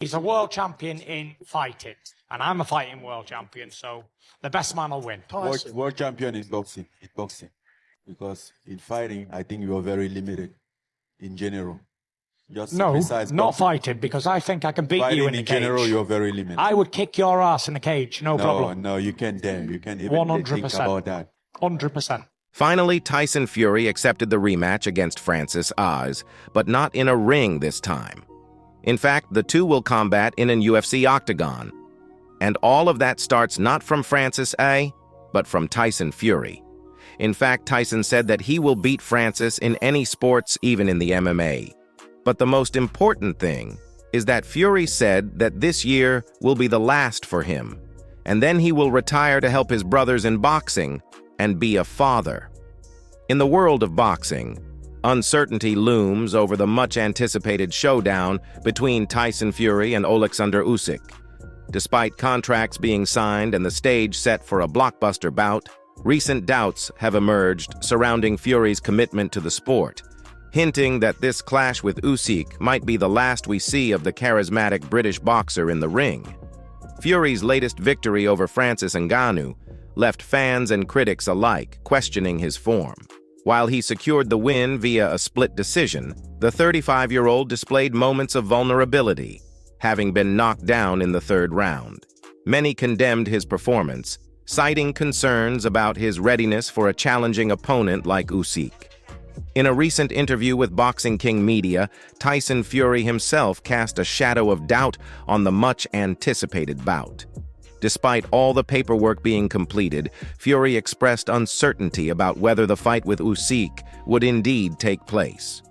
He's a world champion in fighting, and I'm a fighting world champion, so the best man will win. World champion in boxing, because in fighting, I think you are very limited in general. Just No, besides not boxing, fighting, because I think I can beat fighting you in the cage. general, you're very limited. I would kick your ass in the cage, no problem. No, you can't dare. You can't even think 100%. about that. 100%. Finally, Tyson Fury accepted the rematch against Francis Oz, but not in a ring this time. In fact, the two will combat in an UFC octagon. And all of that starts not from Francis A., but from Tyson Fury. In fact, Tyson said that he will beat Francis in any sports, even in the MMA. But the most important thing is that Fury said that this year will be the last for him, and then he will retire to help his brothers in boxing and be a father. In the world of boxing, uncertainty looms over the much-anticipated showdown between Tyson Fury and Oleksandr Usyk. Despite contracts being signed and the stage set for a blockbuster bout, recent doubts have emerged surrounding Fury's commitment to the sport, hinting that this clash with Usyk might be the last we see of the charismatic British boxer in the ring. Fury's latest victory over Francis Ngannou left fans and critics alike questioning his form. While he secured the win via a split decision, the 35-year-old displayed moments of vulnerability, having been knocked down in the third round. Many condemned his performance, citing concerns about his readiness for a challenging opponent like Usyk. In a recent interview with Boxing King Media, Tyson Fury himself cast a shadow of doubt on the much-anticipated bout. Despite all the paperwork being completed, Fury expressed uncertainty about whether the fight with Usyk would indeed take place.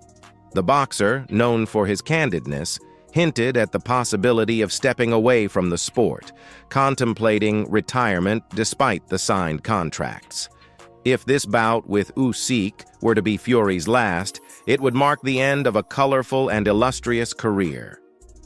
The boxer, known for his candidness, hinted at the possibility of stepping away from the sport, contemplating retirement despite the signed contracts. If this bout with Usyk were to be Fury's last, it would mark the end of a colorful and illustrious career.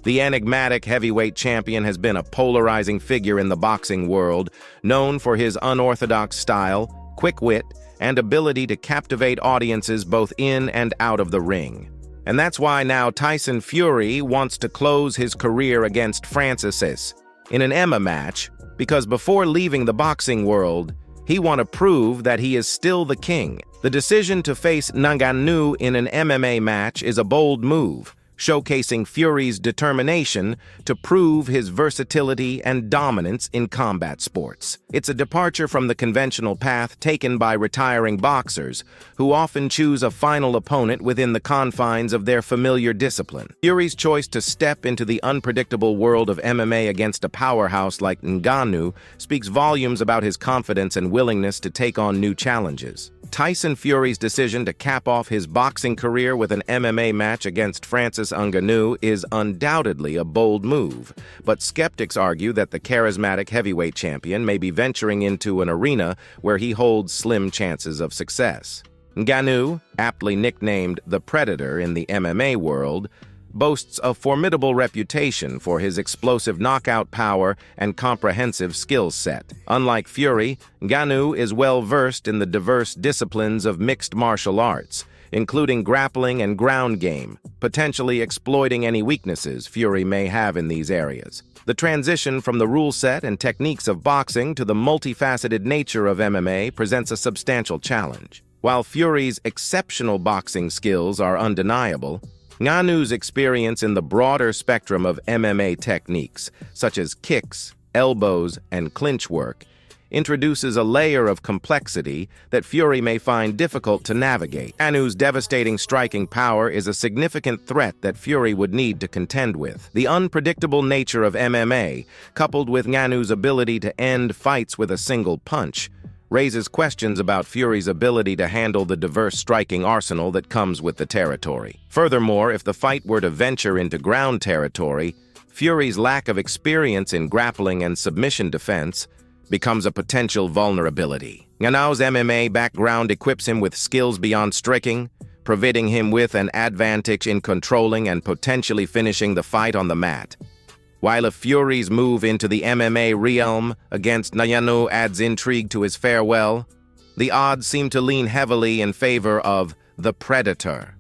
The enigmatic heavyweight champion has been a polarizing figure in the boxing world, known for his unorthodox style, quick wit, and ability to captivate audiences both in and out of the ring. And that's why now Tyson Fury wants to close his career against Francis in an MMA match, because before leaving the boxing world, he wants to prove that he is still the king. The decision to face Ngannou in an MMA match is a bold move, showcasing Fury's determination to prove his versatility and dominance in combat sports. It's a departure from the conventional path taken by retiring boxers, who often choose a final opponent within the confines of their familiar discipline. Fury's choice to step into the unpredictable world of MMA against a powerhouse like Ngannou speaks volumes about his confidence and willingness to take on new challenges. Tyson Fury's decision to cap off his boxing career with an MMA match against Francis Ngannou is undoubtedly a bold move, but skeptics argue that the charismatic heavyweight champion may be venturing into an arena where he holds slim chances of success. Ngannou, aptly nicknamed the Predator in the MMA world, boasts a formidable reputation for his explosive knockout power and comprehensive skill set. Unlike Fury, Ngannou is well-versed in the diverse disciplines of mixed martial arts, including grappling and ground game, potentially exploiting any weaknesses Fury may have in these areas. The transition from the rule set and techniques of boxing to the multifaceted nature of MMA presents a substantial challenge. While Fury's exceptional boxing skills are undeniable, Ngannou's experience in the broader spectrum of MMA techniques, such as kicks, elbows, and clinch work, introduces a layer of complexity that Fury may find difficult to navigate. Ngannou's devastating striking power is a significant threat that Fury would need to contend with. The unpredictable nature of MMA, coupled with Ngannou's ability to end fights with a single punch, raises questions about Fury's ability to handle the diverse striking arsenal that comes with the territory. Furthermore, if the fight were to venture into ground territory, Fury's lack of experience in grappling and submission defense becomes a potential vulnerability. Ngannou's MMA background equips him with skills beyond striking, providing him with an advantage in controlling and potentially finishing the fight on the mat. While if Fury's move into the MMA realm against Ngannou adds intrigue to his farewell, the odds seem to lean heavily in favor of the Predator.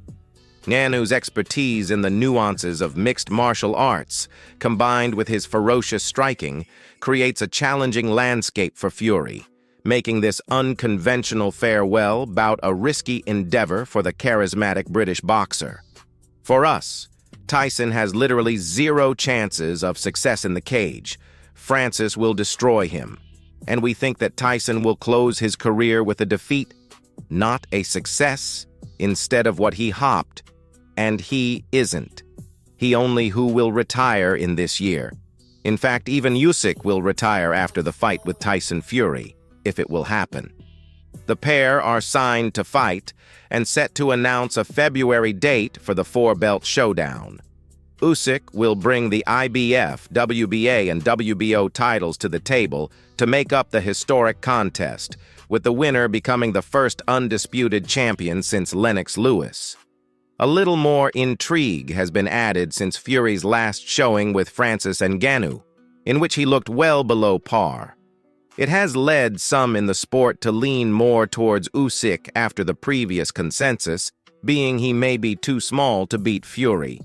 Ngannou's expertise in the nuances of mixed martial arts, combined with his ferocious striking, creates a challenging landscape for Fury, making this unconventional farewell bout a risky endeavor for the charismatic British boxer. For us, Tyson has literally zero chances of success in the cage. Francis will destroy him, and we think that Tyson will close his career with a defeat, not a success, instead of what he hopped. And he isn't. He only who will retire in this year. In fact, even Usyk will retire after the fight with Tyson Fury, if it will happen. The pair are signed to fight and set to announce a February date for the four-belt showdown. Usyk will bring the IBF, WBA, and WBO titles to the table to make up the historic contest, with the winner becoming the first undisputed champion since Lennox Lewis. A little more intrigue has been added since Fury's last showing with Francis Ngannou, in which he looked well below par. It has led some in the sport to lean more towards Usyk after the previous consensus, being he may be too small to beat Fury.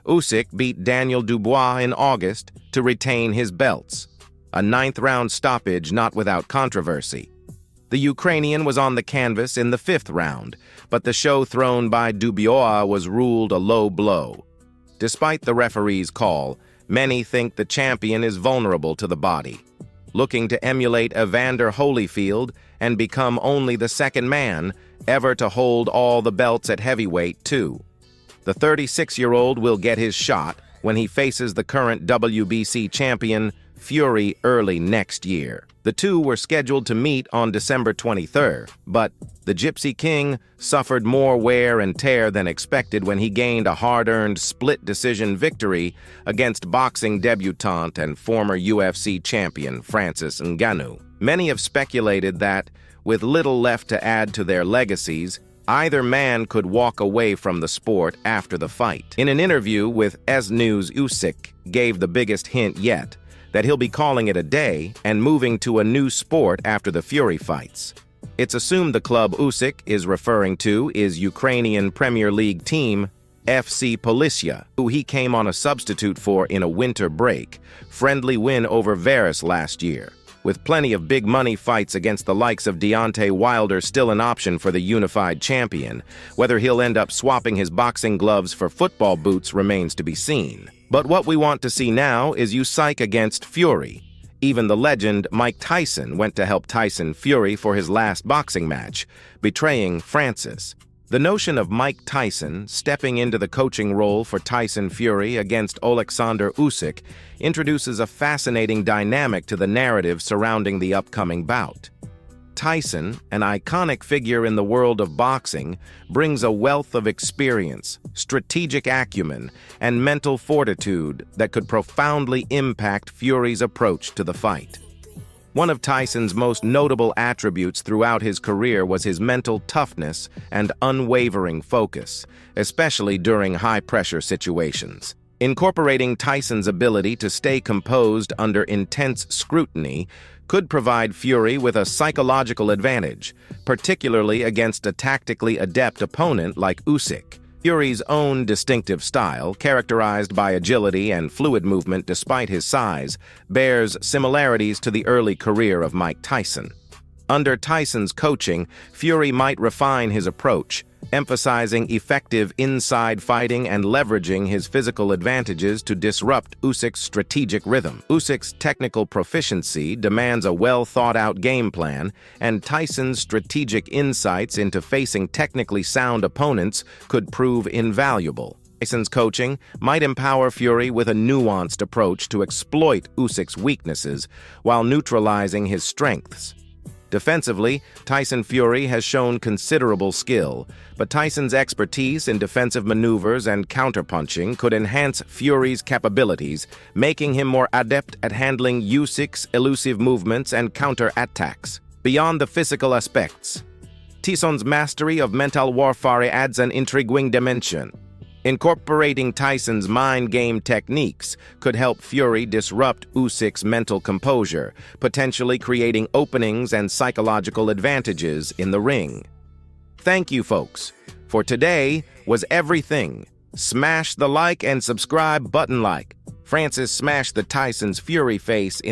Usyk beat Daniel Dubois in August to retain his belts, a ninth-round stoppage not without controversy. The Ukrainian was on the canvas in the fifth round, but the show thrown by Dubois was ruled a low blow. Despite the referee's call, many think the champion is vulnerable to the body, looking to emulate Evander Holyfield and become only the second man ever to hold all the belts at heavyweight, too. The 36-year-old will get his shot when he faces the current WBC champion, Fury, early next year. The two were scheduled to meet on December 23rd, but the Gypsy King suffered more wear and tear than expected when he gained a hard-earned split-decision victory against boxing debutant and former UFC champion Francis Ngannou. Many have speculated that, with little left to add to their legacies, either man could walk away from the sport after the fight. In an interview with S News, Usyk gave the biggest hint yet, that he'll be calling it a day and moving to a new sport after the Fury fights. It's assumed the club Usyk is referring to is Ukrainian Premier League team FC Polisia, who he came on a substitute for in a winter break, friendly win over Varus last year. With plenty of big money fights against the likes of Deontay Wilder still an option for the unified champion, whether he'll end up swapping his boxing gloves for football boots remains to be seen. But what we want to see now is Usyk against Fury. Even the legend Mike Tyson went to help Tyson Fury for his last boxing match, betraying Francis. The notion of Mike Tyson stepping into the coaching role for Tyson Fury against Alexander Usyk introduces a fascinating dynamic to the narrative surrounding the upcoming bout. Tyson, an iconic figure in the world of boxing, brings a wealth of experience, strategic acumen, and mental fortitude that could profoundly impact Fury's approach to the fight. One of Tyson's most notable attributes throughout his career was his mental toughness and unwavering focus, especially during high-pressure situations. Incorporating Tyson's ability to stay composed under intense scrutiny could provide Fury with a psychological advantage, particularly against a tactically adept opponent like Usyk. Fury's own distinctive style, characterized by agility and fluid movement despite his size, bears similarities to the early career of Mike Tyson. Under Tyson's coaching, Fury might refine his approach, emphasizing effective inside fighting and leveraging his physical advantages to disrupt Usyk's strategic rhythm. Usyk's technical proficiency demands a well-thought-out game plan, and Tyson's strategic insights into facing technically sound opponents could prove invaluable. Tyson's coaching might empower Fury with a nuanced approach to exploit Usyk's weaknesses while neutralizing his strengths. Defensively, Tyson Fury has shown considerable skill, but Tyson's expertise in defensive maneuvers and counterpunching could enhance Fury's capabilities, making him more adept at handling Usyk's elusive movements and counter-attacks. Beyond the physical aspects, Tyson's mastery of mental warfare adds an intriguing dimension. Incorporating Tyson's mind game techniques could help Fury disrupt Usyk's mental composure, potentially creating openings and psychological advantages in the ring. Thank you, folks. For today was everything. Smash the like and subscribe button like. Francis smashed the Tyson's Fury face in